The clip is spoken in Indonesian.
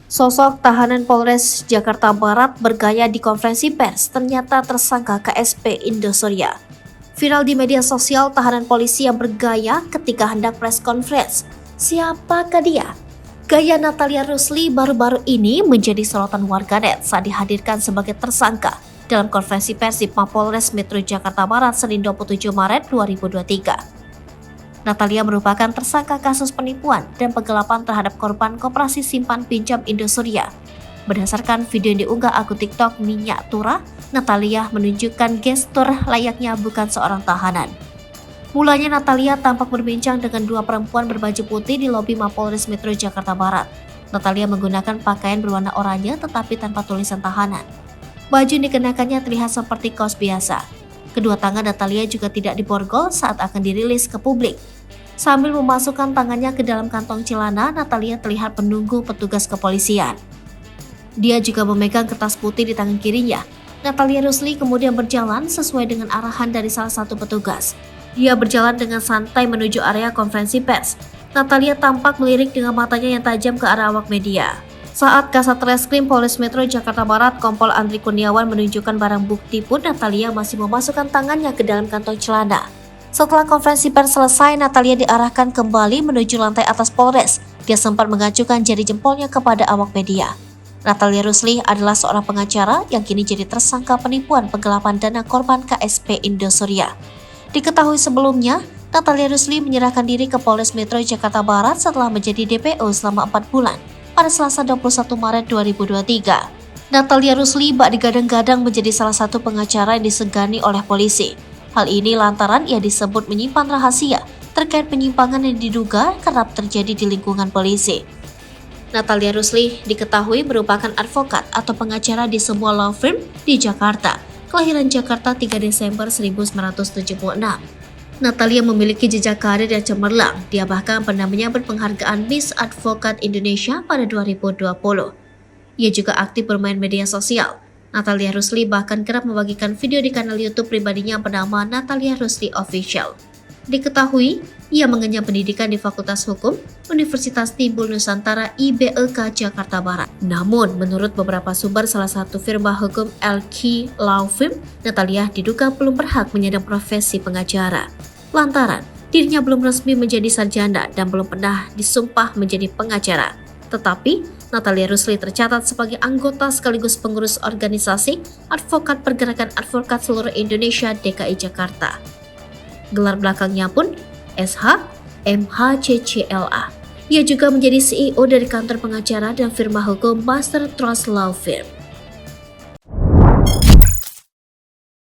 Sosok tahanan Polres Jakarta Barat bergaya di konferensi pers ternyata tersangka KSP Indosuria. Viral di media sosial tahanan polisi yang bergaya ketika hendak press conference. Siapakah dia? Gaya Natalia Rusli baru-baru ini menjadi sorotan warganet saat dihadirkan sebagai tersangka dalam konferensi pers di Mapolres Metro Jakarta Barat Senin 27 Maret 2023. Natalia merupakan tersangka kasus penipuan dan penggelapan terhadap korban koperasi simpan pinjam Indosuria. Berdasarkan video yang diunggah akun TikTok Minyak Tura, Natalia menunjukkan gestur layaknya bukan seorang tahanan. Mulanya Natalia tampak berbincang dengan dua perempuan berbaju putih di lobi Mapolres Metro Jakarta Barat. Natalia menggunakan pakaian berwarna oranye tetapi tanpa tulisan tahanan. Baju yang dikenakannya terlihat seperti kaos biasa. Kedua tangan Natalia juga tidak diborgol saat akan dirilis ke publik. Sambil memasukkan tangannya ke dalam kantong celana, Natalia terlihat menunggu petugas kepolisian. Dia juga memegang kertas putih di tangan kirinya. Natalia Rusli kemudian berjalan sesuai dengan arahan dari salah satu petugas. Dia berjalan dengan santai menuju area konferensi pers. Natalia tampak melirik dengan matanya yang tajam ke arah awak media. Saat Kasat Reskrim Polres Metro Jakarta Barat, Kompol Andri Kurniawan menunjukkan barang bukti pun Natalia masih memasukkan tangannya ke dalam kantong celana. Setelah konferensi pers selesai, Natalia diarahkan kembali menuju lantai atas Polres. Dia sempat mengacukan jari jempolnya kepada awak media. Natalia Rusli adalah seorang pengacara yang kini jadi tersangka penipuan penggelapan dana korban KSP Indosuria. Diketahui sebelumnya, Natalia Rusli menyerahkan diri ke Polres Metro Jakarta Barat setelah menjadi DPO selama 4 bulan pada Selasa 21 Maret 2023. Natalia Rusli bak digadang-gadang menjadi salah satu pengacara yang disegani oleh polisi. Hal ini lantaran ia disebut menyimpan rahasia terkait penyimpangan yang diduga kerap terjadi di lingkungan polisi. Natalia Rusli diketahui merupakan advokat atau pengacara di sebuah law firm di Jakarta, kelahiran Jakarta 3 Desember 1976. Natalia memiliki jejak karir yang cemerlang. Dia bahkan pernah menyambut penghargaan Miss Advokat Indonesia pada 2020. Ia juga aktif bermain media sosial. Natalia Rusli bahkan kerap membagikan video di kanal YouTube pribadinya bernama Natalia Rusli Official. Diketahui, ia mengenyam pendidikan di Fakultas Hukum Universitas Timbul Nusantara IBEK Jakarta Barat. Namun, menurut beberapa sumber salah satu firma hukum LK Law Firm, Natalia diduga belum berhak menyandang profesi pengacara. Lantaran, dirinya belum resmi menjadi sarjana dan belum pernah disumpah menjadi pengacara. Tetapi, Natalia Rusli tercatat sebagai anggota sekaligus pengurus organisasi Advokat Pergerakan Advokat Seluruh Indonesia DKI Jakarta. Gelar belakangnya pun SH MHCCLA. Ia juga menjadi CEO dari kantor pengacara dan firma hukum Master Trust Law Firm.